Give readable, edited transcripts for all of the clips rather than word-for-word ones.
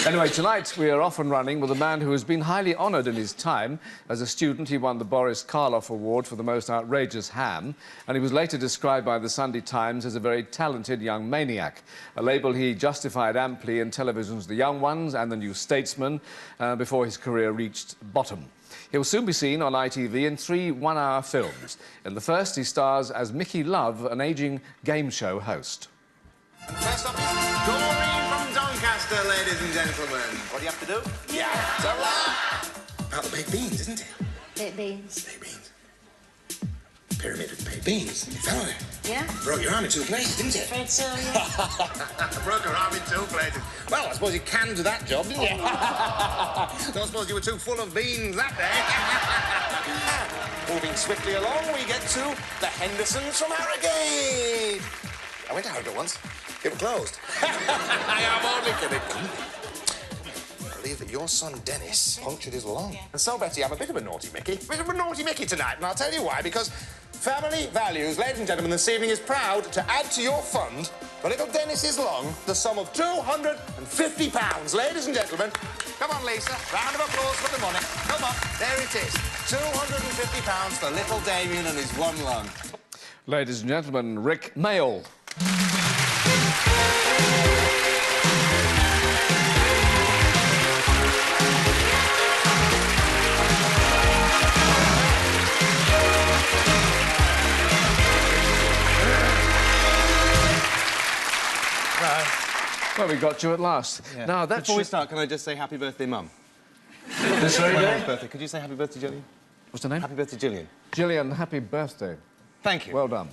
Anyway, tonight we are off and running with a man who has been highly honoured in his time. As a student, he won the Boris Karloff Award for the most outrageous ham, and he was later described by the Sunday Times as a very talented young maniac, a label he justified amply in television's The Young Ones and the new Statesman before his career reached bottom. He'll soon be seen on ITV in 3 one-hour films. In the first, he stars as Mickey Love, an ageing game show host. First up, Doreen from Doncaster, ladies and gentlemen. What do you have to do? Yeah, so about the baked beans, isn't it? Baked beans. Baked beans. Pyramid of baked beans. You fell on it. Yeah? Broke your arm in 2 places, didn't you? Afraid so, yeah. Broke her arm in 2 places. Well, I suppose you can do that job, didn't you? Don't suppose you were too full of beans that day. Moving swiftly along, we get to the Hendersons from Harrogate. I went to Harrogate once. It was closed. I am only kidding. I believe that your son, Dennis, punctured his lung. And so, Betty, I'm a bit of a naughty Mickey. Bit of a naughty Mickey tonight, and I'll tell you why. Because Family Values, ladies and gentlemen, this evening is proud to add to your fund for little Dennis's lung the sum of £250. Ladies and gentlemen, come on, Lisa. Round of applause for the money. Come on, there it is. £250 for little Damien and his one lung. Ladies and gentlemen, Rik Mayall. Well, we got you at last. Yeah. Now, that's... Before we start, can I just say happy birthday, Mum? This very My day? mum's birthday. Could you say happy birthday, Gillian? What's the name? Happy birthday, Gillian. Gillian, happy birthday. Thank you. Well done.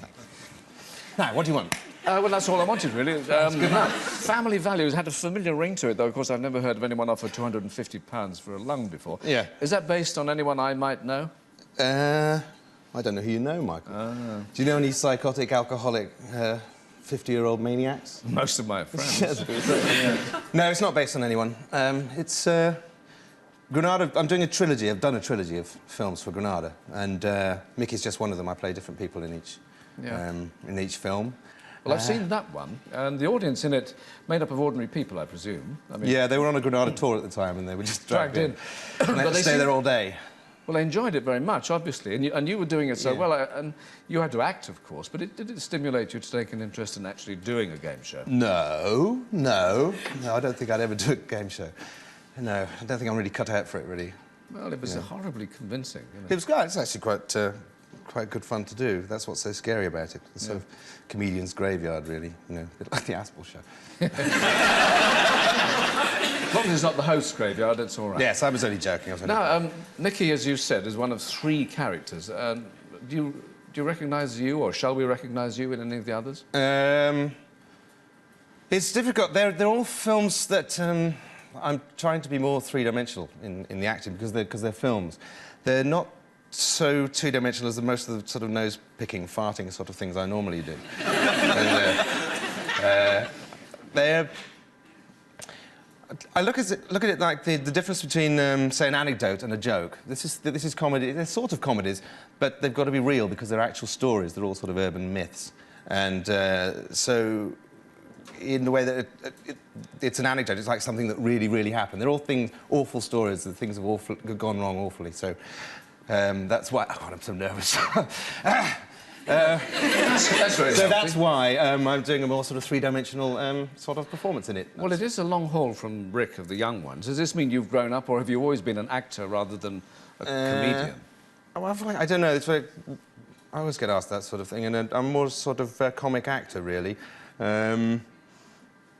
Now, what do you want? Well, that's all I wanted, really. Now, Family Values had a familiar ring to it, though, of course, I've never heard of anyone offer £250 for a lung before. Yeah. Is that based on anyone I might know? I don't know who you know, Michael. Do you know any psychotic, alcoholic, 50-year-old maniacs? Most of my friends. No, it's not based on anyone. It's Granada. I'm doing a trilogy. I've done a trilogy of films for Granada, and Mickey's just one of them. I play different people in each film. Well, I've seen that one, and the audience in it made up of ordinary people, I presume. I mean, yeah, they were on a Granada tour at the time, and they were just dragged in. And they had to stay there all day. Well, they enjoyed it very much, obviously, and you were doing it so well, and you had to act, of course, but did it stimulate you to take an interest in actually doing a game show? No, I don't think I'd ever do a game show. No, I don't think I'm really cut out for it, really. Well, it was horribly convincing, It was good. It's actually quite good fun to do. That's what's so scary about it. The sort of comedian's graveyard, really, you know, a bit like the Aspel show. As long as it's not the host's graveyard, it's all right. Yes, I was only joking. Now, Mickey, as you said, is one of 3 characters. Do you recognise you, or shall we recognise you in any of the others? It's difficult. They're all films that I'm trying to be more three-dimensional in the acting because they're films. They're not so two-dimensional as most of the sort of nose-picking, farting sort of things I normally do. I look at it like the difference between, say, an anecdote and a joke. This is comedy. They're sort of comedies, but they've got to be real because they're actual stories. They're all sort of urban myths, and so in the way that it's an anecdote, it's like something that really, really happened. They're all awful stories. That things have gone wrong awfully. So that's why. Oh God, I'm so nervous. That's why I'm doing a more sort of three-dimensional sort of performance in it. Well, it is a long haul from Rik of The Young Ones. Does this mean you've grown up, or have you always been an actor rather than a comedian? I don't know. I always get asked that sort of thing, and I'm more sort of a comic actor, really.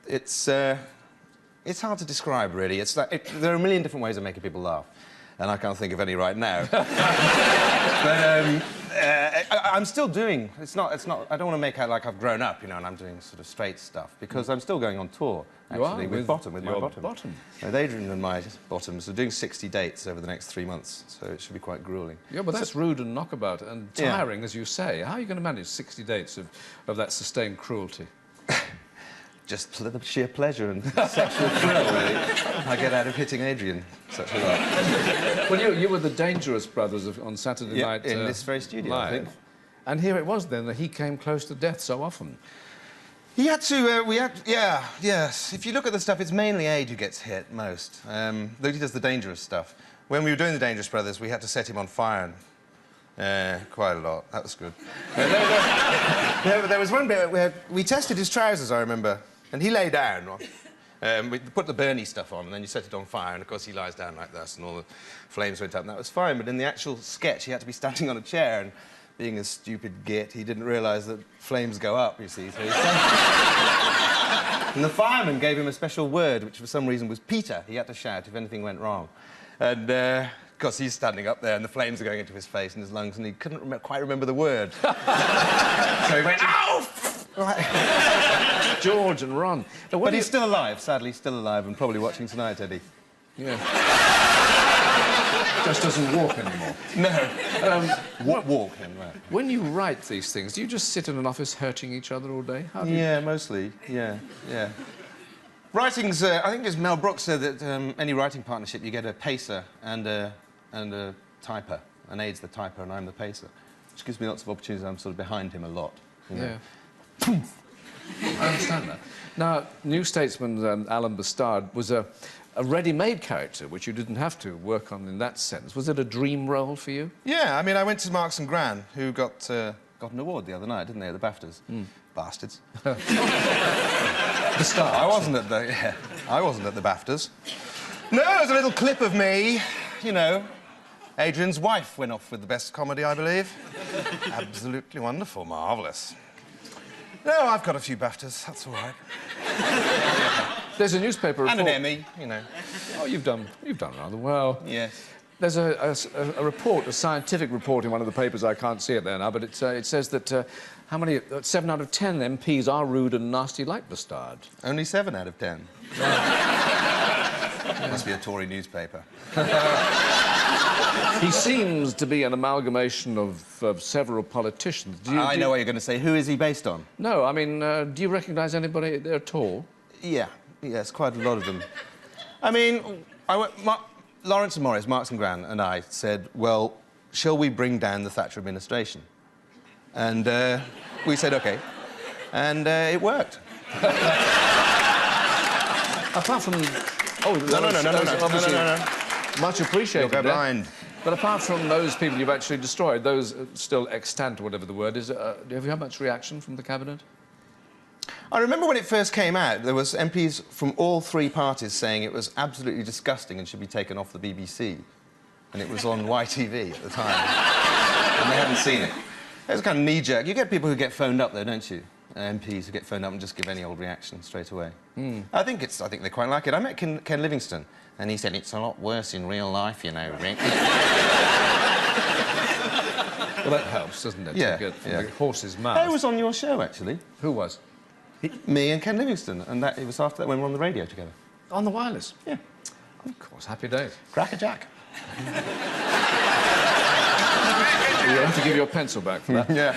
It's hard to describe, really. It's like there are a million different ways of making people laugh, and I can't think of any right now. But I'm still doing. It's not. I don't want to make out like I've grown up, you know, and I'm doing sort of straight stuff because I'm still going on tour. Actually, with my bottom. With Adrian and my bottoms. We're doing 60 dates over the next 3 months, so it should be quite grueling. Yeah, but that's rude and knockabout and tiring, as you say. How are you going to manage 60 dates of that sustained cruelty? Just for the sheer pleasure and sexual thrill, really, I get out of hitting Adrian such a lot. Well, you were the Dangerous Brothers on Saturday night in this very studio, live. I think. And here it was, then, that he came close to death so often. He had to, yes. If you look at the stuff, it's mainly Aid who gets hit most. Though he does the dangerous stuff. When we were doing the Dangerous Brothers, we had to set him on fire. Quite a lot. That was good. There was one bit where we tested his trousers, I remember, and he lay down. We put the Bernie stuff on, and then you set it on fire, and of course he lies down like this, and all the flames went up, and that was fine. But in the actual sketch, he had to be standing on a chair, and being a stupid git, he didn't realise that flames go up, you see. So and the fireman gave him a special word, which for some reason was Peter. He had to shout if anything went wrong. And, of course, he's standing up there, and the flames are going into his face and his lungs, and he couldn't quite remember the word. So he went, ow! Right. George and Ron. Now, But he's still alive, sadly, still alive, and probably watching tonight, Eddie. Yeah. Just doesn't walk anymore. No. Walk him, right. When you write these things, do you just sit in an office hurting each other all day? How do you... Yeah, mostly, yeah. Writing's, I think as Mel Brooks said that any writing partnership, you get a pacer and a typer. And Aid's the typer and I'm the pacer. Which gives me lots of opportunities. I'm sort of behind him a lot. You know? Yeah. I understand that. Now, New Statesman, Alan Bastard, was a ready-made character, which you didn't have to work on in that sense. Was it a dream role for you? Yeah, I mean, I went to Marks and Gran, who got an award the other night, didn't they, at the BAFTAs? Bastards. Bastard. I wasn't at the BAFTAs. No, it was a little clip of me, you know. Adrian's wife went off with the best comedy, I believe. Absolutely wonderful, marvellous. No, I've got a few BAFTAs, that's all right. There's a newspaper report... And an Emmy, you know. Oh, you've done rather well. Yes. There's a report, a scientific report in one of the papers, I can't see it there now, but it says that 7 out of 10 MPs are rude and nasty like Bastard. Only 7 out of 10. Must be a Tory newspaper. He seems to be an amalgamation of several politicians. I know what you're going to say. Who is he based on? No, I mean, do you recognise anybody there at all? Yeah, yes, quite a lot of them. I mean, Lawrence and Morris, Marks and Gran, and I said, well, shall we bring down the Thatcher administration? And we said, OK. And it worked. Apart from... Oh, no. Much appreciated. You'll go blind. But apart from those people you've actually destroyed, those still extant, or whatever the word is, have you had much reaction from the Cabinet? I remember when it first came out, there was MPs from all 3 parties saying it was absolutely disgusting and should be taken off the BBC. And it was on YTV at the time. And they hadn't seen it. It was kind of knee-jerk. You get people who get phoned up, though, don't you? MPs who get phoned up and just give any old reaction straight away. I think they quite like it. I met Ken Livingstone, and he said, it's a lot worse in real life, you know, Rik. Well, that helps, doesn't it? Yeah, To get from yeah. the horse's mouth. I was on your show, actually. Who was? Me and Ken Livingstone, and it was after that when we were on the radio together. On the wireless? Yeah. Of course, happy days. Cracker-Jack. You'll have to give your pencil back for that. Yeah.